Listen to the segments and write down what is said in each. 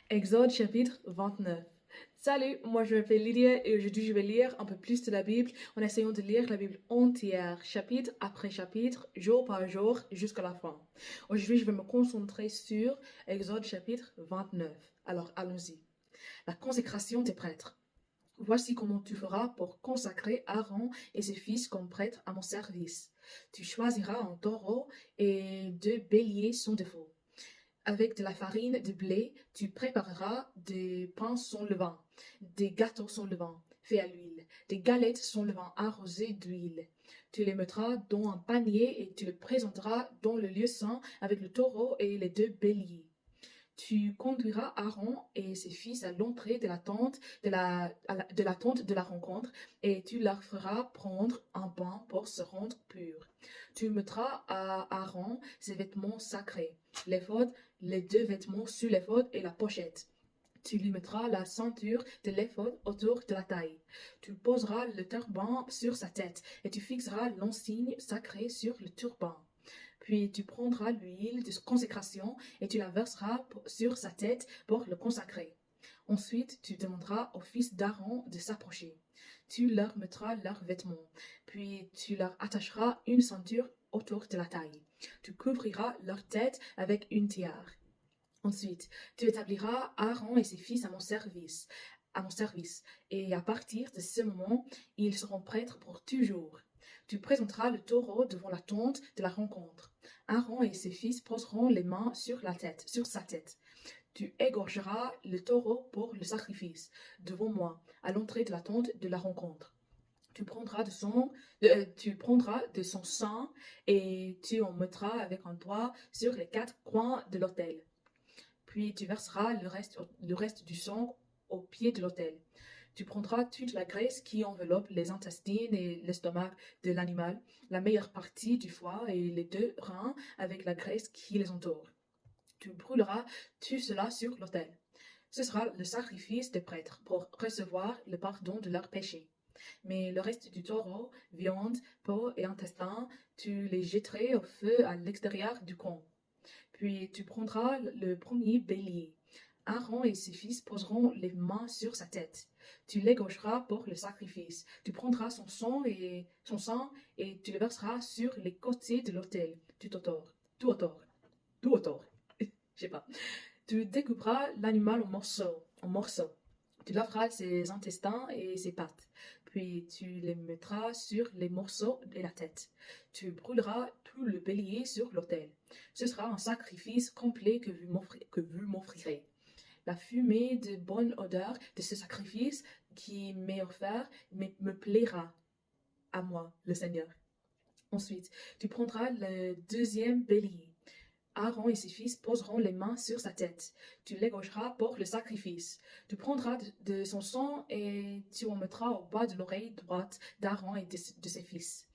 Exode chapitre 29. Salut, moi je m'appelle Lydia et aujourd'hui je vais lire un peu plus de la Bible en essayant de lire la Bible entière, chapitre après chapitre, jour par jour, jusqu'à la fin. Aujourd'hui je vais me concentrer sur Exode chapitre 29. Alors allons-y. La consécration des prêtres. Voici comment tu feras pour consacrer Aaron et ses fils comme prêtres à mon service. Tu choisiras un taureau et deux béliers sans défaut. Avec de la farine de blé, tu prépareras des pains sans levain, des gâteaux sans levain, faits à l'huile, des galettes sans levain arrosées d'huile. Tu les mettras dans un panier et tu les présenteras dans le lieu saint avec le taureau et les deux béliers. Tu conduiras Aaron et ses fils à l'entrée de la tente de la rencontre et tu leur feras prendre un bain pour se rendre purs. Tu mettras à Aaron ses vêtements sacrés, l'éphod, les deux vêtements sur l'éphod et la pochette. Tu lui mettras la ceinture de l'éphod autour de la taille. Tu poseras le turban sur sa tête et tu fixeras l'insigne sacré sur le turban. Puis tu prendras l'huile de consécration et tu la verseras sur sa tête pour le consacrer. Ensuite, tu demanderas aux fils d'Aaron de s'approcher. Tu leur mettras leurs vêtements, puis tu leur attacheras une ceinture autour de la taille. Tu couvriras leur tête avec une tiare. Ensuite, tu établiras Aaron et ses fils à mon service, et à partir de ce moment, ils seront prêtres pour toujours. Tu présenteras le taureau devant la tente de la rencontre. Aaron et ses fils poseront les mains sur sa tête. Tu égorgeras le taureau pour le sacrifice, devant moi, à l'entrée de la tente de la rencontre. Tu prendras de son sang et tu en mettras avec un doigt sur les quatre coins de l'autel. Puis tu verseras le reste du sang au pied de l'autel. Tu prendras toute la graisse qui enveloppe les intestins et l'estomac de l'animal, la meilleure partie du foie et les deux reins avec la graisse qui les entoure. Tu brûleras tout cela sur l'autel. Ce sera le sacrifice des prêtres pour recevoir le pardon de leurs péchés. Mais le reste du taureau, viande, peau et intestins, tu les jetterais au feu à l'extérieur du camp. Puis tu prendras le premier bélier. Aaron et ses fils poseront les mains sur sa tête. Tu l'égorgeras pour le sacrifice. Tu prendras son sang et tu le verseras sur les côtés de l'autel, tout autour, tout autour. Je sais pas. Tu découperas l'animal en morceaux. Tu laveras ses intestins et ses pattes, puis tu les mettras sur les morceaux et la tête. Tu brûleras tout le bélier sur l'autel. Ce sera un sacrifice complet que vous m'offrirez. La fumée de bonne odeur de ce sacrifice qui m'est offert me plaira à moi, le Seigneur. Ensuite, tu prendras le deuxième bélier. Aaron et ses fils poseront les mains sur sa tête. Tu l'égorgeras pour le sacrifice. Tu prendras de son sang et tu en mettras au bas de l'oreille droite d'Aaron et de ses fils.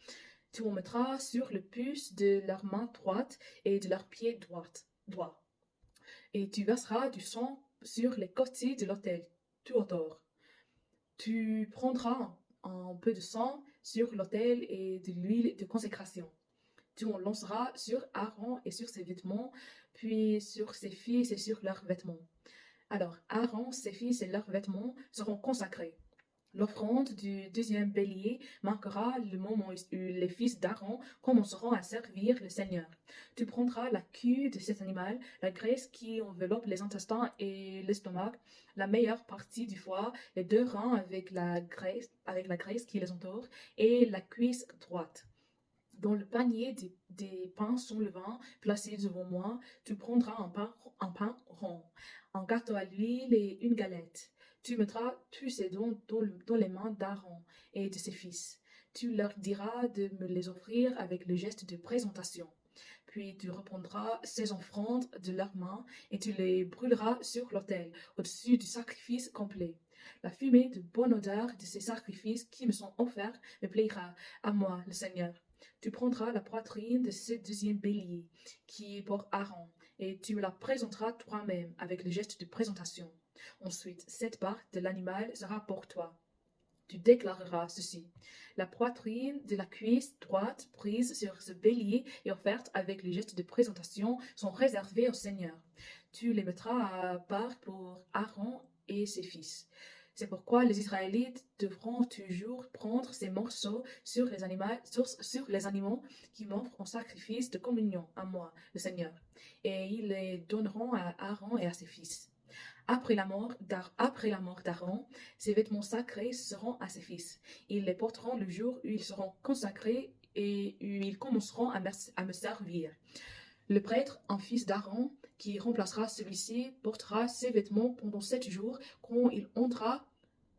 Tu en mettras sur le pouce de leur main droite et de leur pied droit. Et tu verseras du sang sur les côtés de l'autel, tout autour. Tu prendras un peu de sang sur l'autel et de l'huile de consécration. Tu en lanceras sur Aaron et sur ses vêtements, puis sur ses fils et sur leurs vêtements. Alors Aaron, ses fils et leurs vêtements seront consacrés. L'offrande du deuxième bélier marquera le moment où les fils d'Aaron commenceront à servir le Seigneur. Tu prendras la queue de cet animal, la graisse qui enveloppe les intestins et l'estomac, la meilleure partie du foie, les deux reins avec la graisse qui les entoure, et la cuisse droite. Dans le panier des pains sans levain placé devant moi, tu prendras un pain rond, un gâteau à l'huile et une galette. Tu mettras tous ces dons dans les mains d'Aaron et de ses fils. Tu leur diras de me les offrir avec le geste de présentation. Puis tu reprendras ces offrandes de leurs mains et tu les brûleras sur l'autel, au-dessus du sacrifice complet. La fumée de bonne odeur de ces sacrifices qui me sont offerts me plaira à moi, le Seigneur. Tu prendras la poitrine de ce deuxième bélier, qui est pour Aaron, et tu me la présenteras toi-même avec le geste de présentation. Ensuite, cette part de l'animal sera pour toi. Tu déclareras ceci. La poitrine de la cuisse droite prise sur ce bélier et offerte avec le geste de présentation sont réservées au Seigneur. Tu les mettras à part pour Aaron et ses fils. C'est pourquoi les Israélites devront toujours prendre ces morceaux sur les animaux qui m'offrent en sacrifice de communion à moi, le Seigneur, et ils les donneront à Aaron et à ses fils. Après la mort d'Aaron, ses vêtements sacrés seront à ses fils. Ils les porteront le jour où ils seront consacrés et où ils commenceront à me servir. Le prêtre, un fils d'Aaron, qui remplacera celui-ci, portera ses vêtements pendant 7 jours quand il entra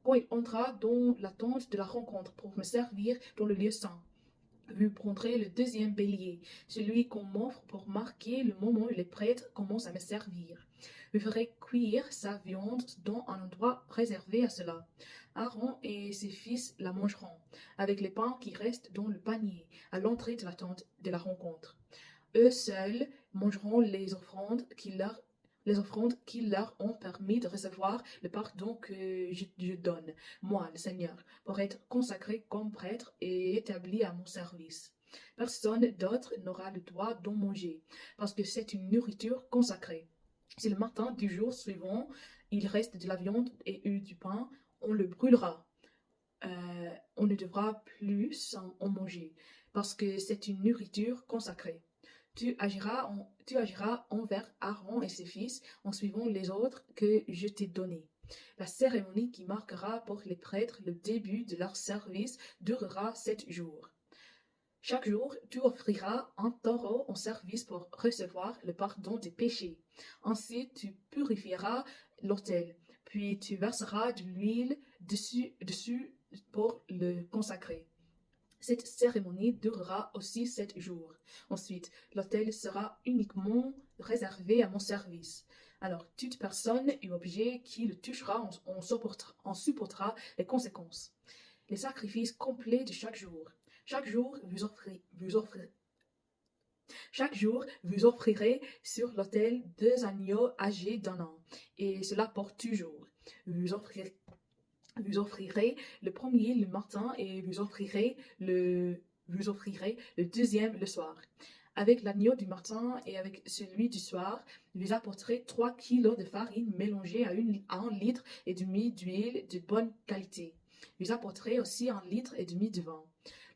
dans la tente de la rencontre pour me servir dans le lieu saint. Vous prendrez le deuxième bélier, celui qu'on m'offre pour marquer le moment où les prêtres commencent à me servir. Vous ferez cuire sa viande dans un endroit réservé à cela. Aaron et ses fils la mangeront, avec les pains qui restent dans le panier, à l'entrée de la tente de la rencontre. Eux seuls mangeront les offrandes qui leur ont permis de recevoir le pardon que je donne, moi, le Seigneur, pour être consacré comme prêtre et établi à mon service. Personne d'autre n'aura le droit d'en manger, parce que c'est une nourriture consacrée. Si le matin du jour suivant, il reste de la viande et du pain, on le brûlera. On ne devra plus en manger, parce que c'est une nourriture consacrée. Tu agiras envers Aaron et ses fils en suivant les ordres que je t'ai donnés. La cérémonie qui marquera pour les prêtres le début de leur service durera 7 jours. Chaque jour, tu offriras un taureau en service pour recevoir le pardon des péchés. Ainsi, tu purifieras l'autel, puis tu verseras de l'huile dessus pour le consacrer. Cette cérémonie durera aussi 7 jours. Ensuite, l'autel sera uniquement réservé à mon service. Alors, toute personne et objet qui le touchera en supportera les conséquences. Les sacrifices complets de chaque jour. Chaque jour, vous offrirez sur l'autel 2 agneaux âgés d'1 an, et cela pour toujours. Vous offrirez le premier le matin et vous offrirez le deuxième le soir. Avec l'agneau du matin et avec celui du soir, vous apporterez 3 kilos de farine mélangée à 1 litre et demi d'huile de bonne qualité. Vous apporterez aussi 1 litre et demi de vin.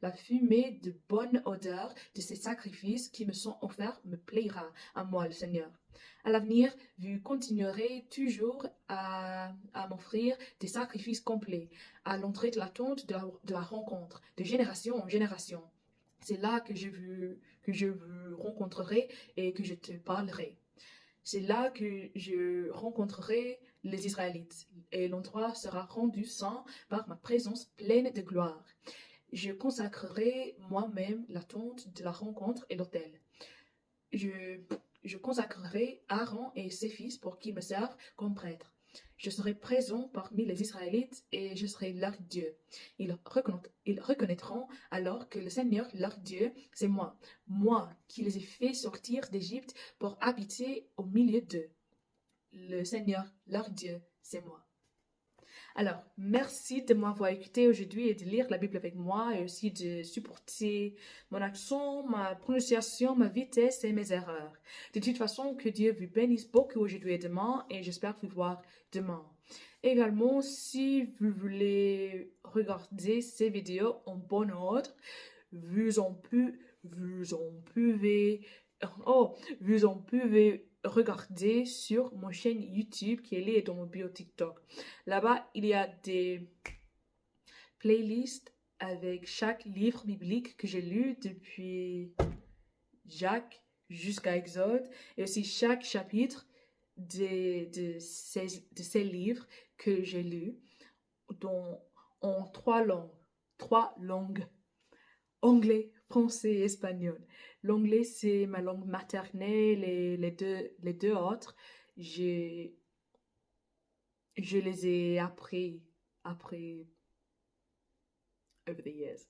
La fumée de bonne odeur de ces sacrifices qui me sont offerts me plaira à moi, le Seigneur. À l'avenir, vous continuerez toujours à m'offrir des sacrifices complets à l'entrée de la tente de la rencontre, de génération en génération. C'est là que je vous rencontrerai et que je te parlerai. C'est là que je rencontrerai les Israélites, et l'endroit sera rendu saint par ma présence pleine de gloire. Je consacrerai moi-même la tente de la rencontre et l'autel. Je consacrerai Aaron et ses fils pour qu'ils me servent comme prêtres. Je serai présent parmi les Israélites et je serai leur Dieu. Ils reconnaîtront alors que le Seigneur, leur Dieu, c'est moi qui les ai fait sortir d'Égypte pour habiter au milieu d'eux. Le Seigneur, leur Dieu, c'est moi. Alors, merci de m'avoir écouté aujourd'hui et de lire la Bible avec moi et aussi de supporter mon accent, ma prononciation, ma vitesse et mes erreurs. De toute façon, que Dieu vous bénisse beaucoup aujourd'hui et demain et j'espère vous voir demain. Également, si vous voulez regarder ces vidéos en bon ordre, vous en pouvez regarder sur mon chaîne YouTube qui est liée dans mon bio TikTok. Là-bas, il y a des playlists avec chaque livre biblique que j'ai lu depuis Jacques jusqu'à Exode et aussi chaque chapitre de ces livres que j'ai lus en 3 langues. 3 langues. Anglais, français et espagnol. L'anglais, c'est ma langue maternelle et les deux autres, je les ai appris over the years.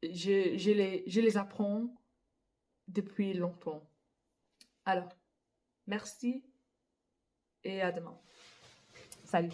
Je les apprends depuis longtemps. Alors, merci et à demain. Salut.